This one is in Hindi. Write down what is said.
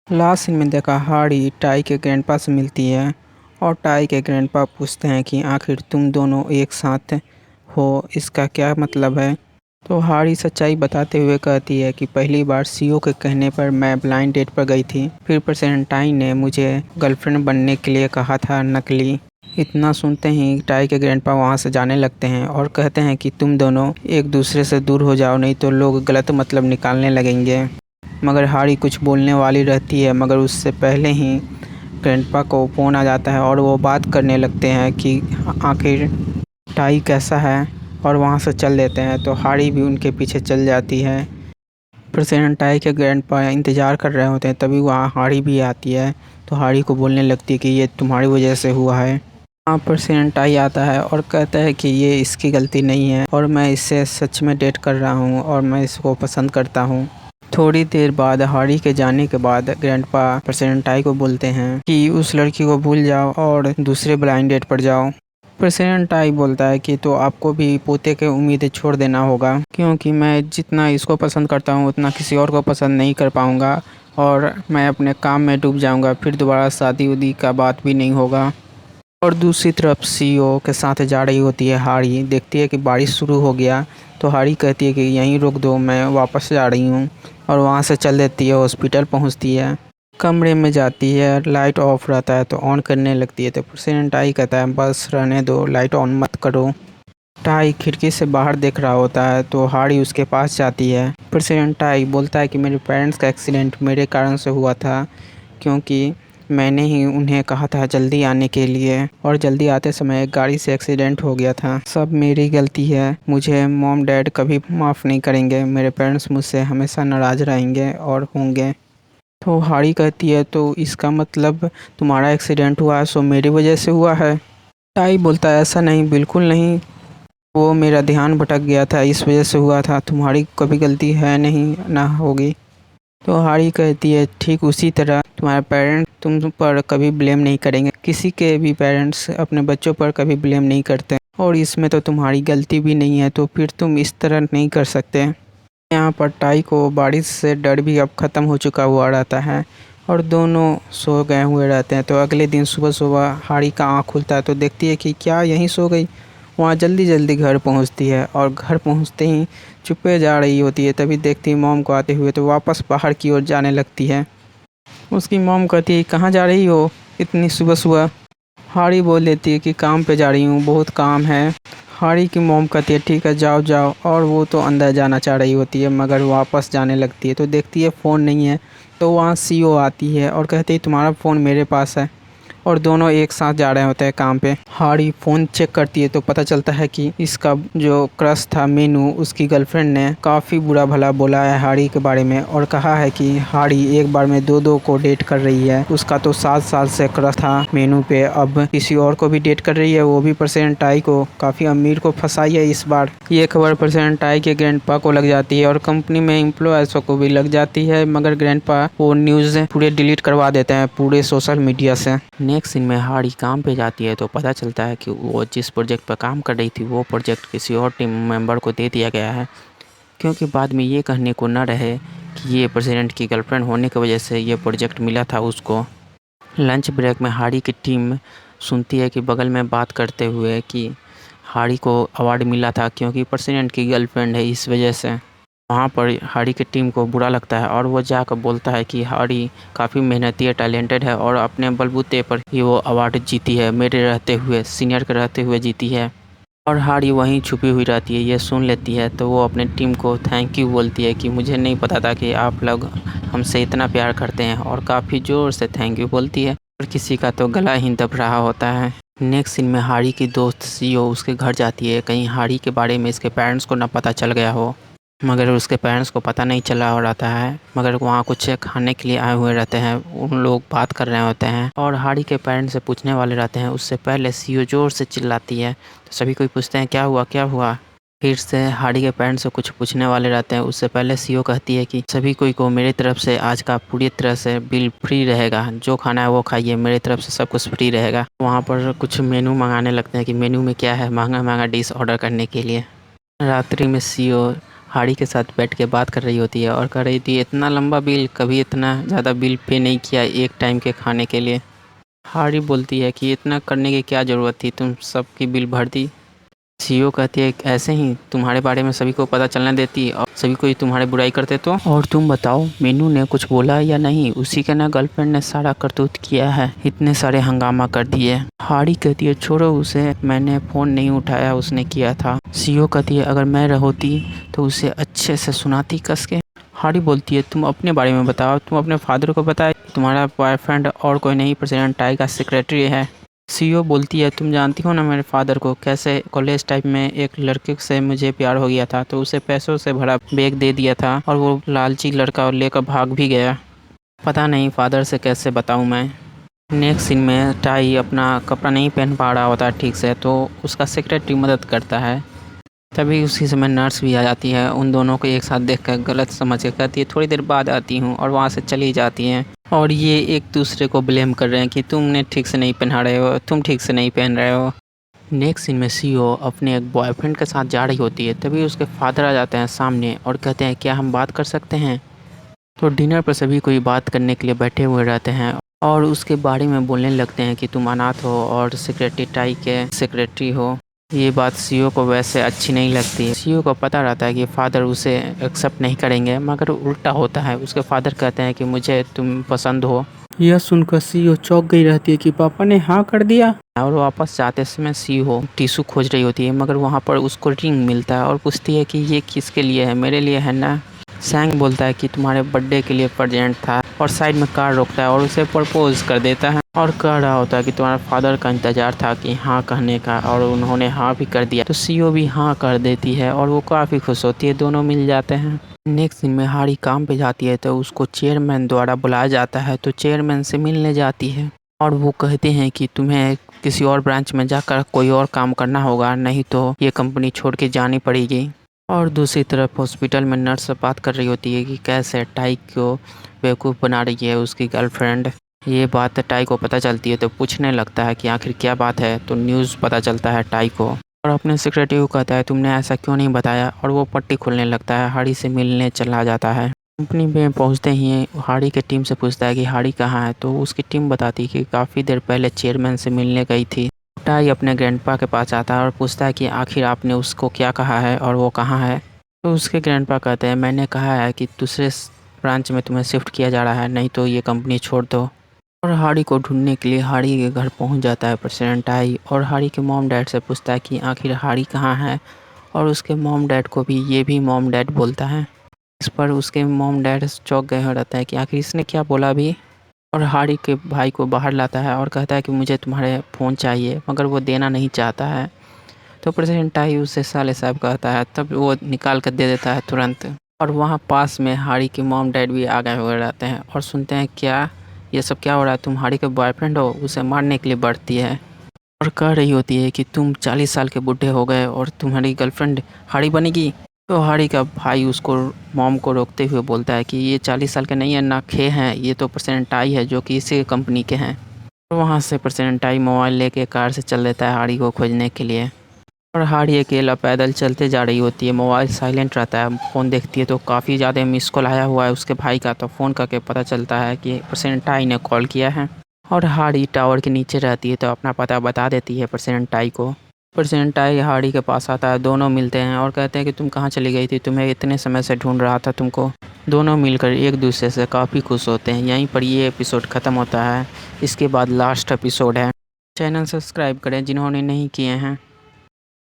लास्ट सीन में देखा हाड़ी टाई के ग्रैंडपा से मिलती है और टाई के ग्रैंडपा पूछते हैं कि आखिर तुम दोनों एक साथ हो, इसका क्या मतलब है। तो हाड़ी सच्चाई बताते हुए कहती है कि पहली बार सीओ के कहने पर मैं ब्लाइंड डेट पर गई थी, फिर प्रेसिडेंट टाई ने मुझे गर्लफ्रेंड बनने के लिए कहा था, नकली। इतना सुनते ही टाई के ग्रैंडपा वहाँ से जाने लगते हैं और कहते हैं कि तुम दोनों एक दूसरे से दूर हो जाओ, नहीं तो लोग गलत मतलब निकालने लगेंगे। मगर हाड़ी कुछ बोलने वाली रहती है, मगर उससे पहले ही ग्रैंडपा को फ़ोन आ जाता है और वो बात करने लगते हैं कि आखिर टाई कैसा है, और वहाँ से चल देते हैं। तो हाड़ी भी उनके पीछे चल जाती है। प्रेसिडेंट टाई के ग्रैंडपा इंतज़ार कर रहे होते हैं, तभी वहाँ हाड़ी भी आती है। तो हाड़ी को बोलने लगती है कि ये तुम्हारी वजह से हुआ है। वहाँ प्रेसिडेंट टाई आता है और कहता है कि ये इसकी गलती नहीं है और मैं इससे सच में डेट कर रहा हूँ और मैं इसको पसंद करता हूँ। थोड़ी देर बाद हाड़ी के जाने के बाद ग्रैंडपा प्रेसिडेंट टाई को बोलते हैं कि उस लड़की को भूल जाओ और दूसरे ब्लाइंड डेट पर जाओ। प्रेसिडेंट टाई बोलता है कि तो आपको भी पोते के उम्मीदें छोड़ देना होगा, क्योंकि मैं जितना इसको पसंद करता हूँ उतना किसी और को पसंद नहीं कर पाऊँगा और मैं अपने काम में डूब जाऊँगा, फिर दोबारा शादी उदी का बात भी नहीं होगा। और दूसरी तरफ सीईओ के साथ जा रही होती है हाड़ी, देखती है कि बारिश शुरू हो गया। तो हाड़ी कहती है कि यहीं रोक दो, मैं वापस जा रही हूँ, और वहाँ से चल देती है। हॉस्पिटल पहुँचती है, कमरे में जाती है, लाइट ऑफ रहता है तो ऑन करने लगती है। तो प्रेसिडेंट टाई कहता है बस रहने दो, लाइट ऑन मत करो। टाई खिड़की से बाहर देख रहा होता है तो हाड़ी उसके पास जाती है। प्रेसिडेंट टाई बोलता है कि मेरे पेरेंट्स का एक्सीडेंट मेरे कारण से हुआ था, क्योंकि मैंने ही उन्हें कहा था जल्दी आने के लिए, और जल्दी आते समय एक गाड़ी से एक्सीडेंट हो गया था। सब मेरी गलती है, मुझे मॉम डैड कभी माफ़ नहीं करेंगे, मेरे पेरेंट्स मुझसे हमेशा नाराज़ रहेंगे और होंगे। तो हाड़ी कहती है तो इसका मतलब तुम्हारा एक्सीडेंट हुआ सो मेरी वजह से हुआ है। टाई बोलता है ऐसा नहीं, बिल्कुल नहीं, वो मेरा ध्यान भटक गया था, इस वजह से हुआ था, तुम्हारी कभी गलती है नहीं ना होगी। तो हाड़ी कहती है ठीक उसी तरह तुम्हारे पेरेंट्स तुम पर कभी ब्लेम नहीं करेंगे, किसी के भी पेरेंट्स अपने बच्चों पर कभी ब्लेम नहीं करते, और इसमें तो तुम्हारी गलती भी नहीं है, तो फिर तुम इस तरह नहीं कर सकते। यहाँ पर टाई को बारिश से डर भी अब ख़त्म हो चुका हुआ रहता है और दोनों सो गए हुए रहते हैं। तो अगले दिन सुबह सुबह हाड़ी का आँख खुलता है तो देखती है कि क्या यहीं सो गई। वहाँ जल्दी जल्दी घर पहुँचती है और घर पहुँचते ही चुप्पे जा रही होती है, तभी देखती है मॉम को आते हुए, तो वापस बाहर की ओर जाने लगती है। उसकी मॉम कहती है कहाँ जा रही हो इतनी सुबह सुबह। हाड़ी बोल देती है कि काम पे जा रही हूँ, बहुत काम है। हाड़ी की मॉम कहती है ठीक है जाओ जाओ, और वो तो अंदर जाना चाह रही होती है मगर वापस जाने लगती है तो देखती है फ़ोन नहीं है। तो वहाँ सीईओ आती है और कहती है तुम्हारा फ़ोन मेरे पास है, और दोनों एक साथ जा रहे होते हैं काम पे। हाड़ी फ़ोन चेक करती है तो पता चलता है कि इसका जो क्रश था मीनू, उसकी गर्लफ्रेंड ने काफ़ी बुरा भला बोला है हाड़ी के बारे में और कहा है कि हाड़ी एक बार में दो को डेट कर रही है। उसका तो 7 साल से क्रश था मीनू पे, अब किसी और को भी डेट कर रही है, वो भी प्रेसिडेंट टाई को, काफ़ी अमीर को फंसाई है इस बार। ये खबर प्रेसिडेंट टाई के ग्रैंडपा को लग जाती है और कंपनी में एम्प्लॉयज़ को भी लग जाती है, मगर ग्रैंडपा वो न्यूज़ पूरे डिलीट करवा देते हैं पूरे सोशल मीडिया से। नेक्स्ट सीन में हाड़ी काम पे जाती है तो पता चलता है कि वो जिस प्रोजेक्ट पर काम कर रही थी वो प्रोजेक्ट किसी और टीम मेंबर को दे दिया गया है, क्योंकि बाद में ये कहने को न रहे कि ये प्रेसिडेंट की गर्लफ्रेंड होने की वजह से ये प्रोजेक्ट मिला था उसको। लंच ब्रेक में हाड़ी की टीम सुनती है कि बगल में बात करते हुए कि हाड़ी को अवार्ड मिला था क्योंकि प्रेसिडेंट की गर्लफ्रेंड है, इस वजह से। वहाँ पर हाड़ी की टीम को बुरा लगता है और वो जाकर बोलता है कि हाड़ी काफ़ी मेहनती है, टैलेंटेड है और अपने बलबूते पर ही वो अवार्ड जीती है, मेरे रहते हुए, सीनियर के रहते हुए जीती है। और हाड़ी वहीं छुपी हुई रहती है, ये सुन लेती है तो वो अपने टीम को थैंक यू बोलती है कि मुझे नहीं पता था कि आप लोग हमसे इतना प्यार करते हैं, और काफ़ी ज़ोर से थैंक यू बोलती है और किसी का तो गला ही दब रहा होता है। नेक्स्ट सीन में हाड़ी की दोस्त सीईओ उसके घर जाती है, कहीं हाड़ी के बारे में इसके पेरेंट्स को ना पता चल गया हो। मगर उसके पेरेंट्स को पता नहीं चला हो रहता है, मगर वहाँ कुछ खाने के लिए आए हुए रहते हैं, उन लोग बात कर रहे होते हैं और हाड़ी के पेरेंट्स से पूछने वाले रहते हैं। उससे पहले सीईओ जोर से चिल्लाती है तो सभी कोई पूछते हैं क्या हुआ क्या हुआ। फिर से हाड़ी के पेरेंट्स से कुछ पूछने वाले रहते हैं, उससे पहले सीईओ कहती है कि सभी कोई को मेरी तरफ से आज का पूरी तरह से बिल फ्री रहेगा, जो खाना है वो खाइए, मेरी तरफ से सब कुछ फ्री रहेगा। वहाँ पर कुछ मेनू मंगाने लगते हैं कि मेनू में क्या है, महंगा महंगा डिश ऑर्डर करने के लिए। रात्रि में सीईओ हाड़ी के साथ बैठ के बात कर रही होती है और कह रही थी इतना लंबा बिल, कभी इतना ज़्यादा बिल पे नहीं किया एक टाइम के खाने के लिए। हाड़ी बोलती है कि इतना करने की क्या ज़रूरत थी, तुम सबकी बिल भर दी। सीईओ कहती है ऐसे ही तुम्हारे बारे में सभी को पता चलने देती और सभी कोई तुम्हारी बुराई करते तो। और तुम बताओ मीनू ने कुछ बोला या नहीं, उसी के ना गर्लफ्रेंड ने सारा करतूत किया है, इतने सारे हंगामा कर दिए। हाड़ी कहती है छोड़ो उसे, मैंने फ़ोन नहीं उठाया, उसने किया था। सीईओ कहती है अगर मैं होती तो उसे अच्छे से सुनाती कस के। हाड़ी बोलती है तुम अपने बारे में बताओ, तुम अपने फादर को बताया तुम्हारा बॉयफ्रेंड और कोई नहीं प्रेसिडेंट टाई का सेक्रेटरी है। सीईओ बोलती है तुम जानती हो ना मेरे फादर को, कैसे कॉलेज टाइम में एक लड़के से मुझे प्यार हो गया था तो उसे पैसों से भरा बैग दे दिया था और वो लालची लड़का लेकर भाग भी गया। पता नहीं फादर से कैसे बताऊं मैं। नेक्स्ट सीन में टाई अपना कपड़ा नहीं पहन पा रहा होता ठीक से, तो उसका सेक्रेटरी मदद करता है। तभी उसी समय नर्स भी आ जाती है, उन दोनों को एक साथ देखकर गलत समझ के कहती है थोड़ी देर बाद आती हूँ, और वहाँ से चली जाती हैं। और ये एक दूसरे को ब्लेम कर रहे हैं कि तुमने ठीक से नहीं पहना रहे हो, तुम ठीक से नहीं पहन रहे हो। नेक्स्ट सीन में सीईओ अपने एक बॉयफ्रेंड के साथ जा रही होती है, तभी उसके फादर आ जाते हैं सामने और कहते हैं क्या हम बात कर सकते हैं। तो डिनर पर सभी कोई बात करने के लिए बैठे हुए रहते हैं और उसके बारे में बोलने लगते हैं कि तुम अनाथ हो और सेक्रेटरी टाई के सेक्रेटरी हो। ये बात सीईओ को वैसे अच्छी नहीं लगती। सीईओ को पता रहता है कि फादर उसे एक्सेप्ट नहीं करेंगे, मगर उल्टा होता है, उसके फादर कहते हैं कि मुझे तुम पसंद हो। यह सुनकर सीईओ चौंक गई रहती है कि पापा ने हाँ कर दिया। और वापस जाते समय सीईओ टिश्यू खोज रही होती है, मगर वहाँ पर उसको रिंग मिलता है और पूछती है कि ये किसके लिए है, मेरे लिए है ना। सैंग बोलता है कि तुम्हारे बर्थडे के लिए प्रेजेंट था, और साइड में कार रोकता है और उसे प्रपोज कर देता है और कह रहा होता है कि तुम्हारा फादर का इंतजार था कि हाँ कहने का, और उन्होंने हाँ भी कर दिया। तो सीईओ भी हाँ कर देती है और वो काफ़ी खुश होती है, दोनों मिल जाते हैं। नेक्स्ट दिन में हाड़ी काम पे जाती है तो उसको चेयरमैन द्वारा बुलाया जाता है, तो चेयरमैन से मिलने जाती है और वो कहते हैं कि तुम्हें किसी और ब्रांच में जाकर कोई और काम करना होगा, नहीं तो ये कंपनी छोड़ के जानी पड़ेगी। और दूसरी तरफ हॉस्पिटल में नर्स से बात कर रही होती है कि कैसे टाई को बेवकूफ़ बना रही है उसकी गर्लफ्रेंड। ये बात टाई को पता चलती है तो पूछने लगता है कि आखिर क्या बात है, तो न्यूज़ पता चलता है टाई को और अपने सेक्रेटरी को कहता है तुमने ऐसा क्यों नहीं बताया, और वो पट्टी खोलने लगता है। हाड़ी से मिलने चला जाता है। कंपनी में पहुंचते ही हाड़ी की टीम से पूछता है कि हाड़ी कहाँ है, तो उसकी टीम बताती है कि काफ़ी देर पहले चेयरमैन से मिलने गई थी। टाई अपने ग्रैंडपा के पास आता है और पूछता है कि आखिर आपने उसको क्या कहा है और वो कहाँ है। तो उसके ग्रैंडपा कहते हैं मैंने कहा है कि दूसरे ब्रांच में तुम्हें शिफ्ट किया जा रहा है, नहीं तो ये कंपनी छोड़ दो। और हाड़ी को ढूंढने के लिए हाड़ी के घर पहुंच जाता है प्रेसिडेंट टाई, और हाड़ी के मॉम डैड से पूछता है कि आखिर हाड़ी कहाँ है, और उसके मॉम डैड को भी ये भी मॉम डैड बोलता है। इस पर उसके मॉम डैड चौंक गए हो रहता है कि आखिर इसने क्या बोला अभी। और हाड़ी के भाई को बाहर लाता है और कहता है कि मुझे तुम्हारे फ़ोन चाहिए, मगर वो देना नहीं चाहता है। तो प्रेसिडेंट टाई उससे साले साहब कहता है, तब वो निकाल कर दे देता है तुरंत। और वहाँ पास में हाड़ी के मॉम डैड भी आ गए हुए रहते हैं और सुनते हैं क्या ये सब क्या हो रहा है, तुम हाड़ी के बॉयफ्रेंड हो। उसे मारने के लिए बढ़ती है और कह रही होती है कि तुम 40 साल के बूढ़े हो गए और तुम्हारी गर्लफ्रेंड हाड़ी बनेगी। तो हाड़ी का भाई उसको मॉम को रोकते हुए बोलता है कि ये 40 साल के नहीं है ना खे हैं, ये तो प्रेसिडेंट टाई है जो कि इसी कंपनी के हैं। तो वहाँ से प्रेसिडेंट टाई मोबाइल लेके कार से चल देता है हाड़ी को खोजने के लिए। और हाड़ी अकेला पैदल चलते जा रही होती है, मोबाइल साइलेंट रहता है। फ़ोन देखती है तो काफ़ी ज़्यादा मिस कॉल आया हुआ है उसके भाई का, तो फ़ोन करके पता चलता है कि प्रेसिडेंट टाई ने कॉल किया है। और हाड़ी टावर के नीचे रहती है तो अपना पता बता देती है प्रेसिडेंट टाई को। प्रेसिडेंट टाई हाड़ी के पास आता है, दोनों मिलते हैं और कहते हैं कि तुम कहाँ चली गई थी, तुम्हें इतने समय से ढूंढ रहा था तुमको। दोनों मिलकर एक दूसरे से काफ़ी खुश होते हैं। यहीं पर ये एपिसोड ख़त्म होता है। इसके बाद लास्ट एपिसोड है। चैनल सब्सक्राइब करें जिन्होंने नहीं किए हैं।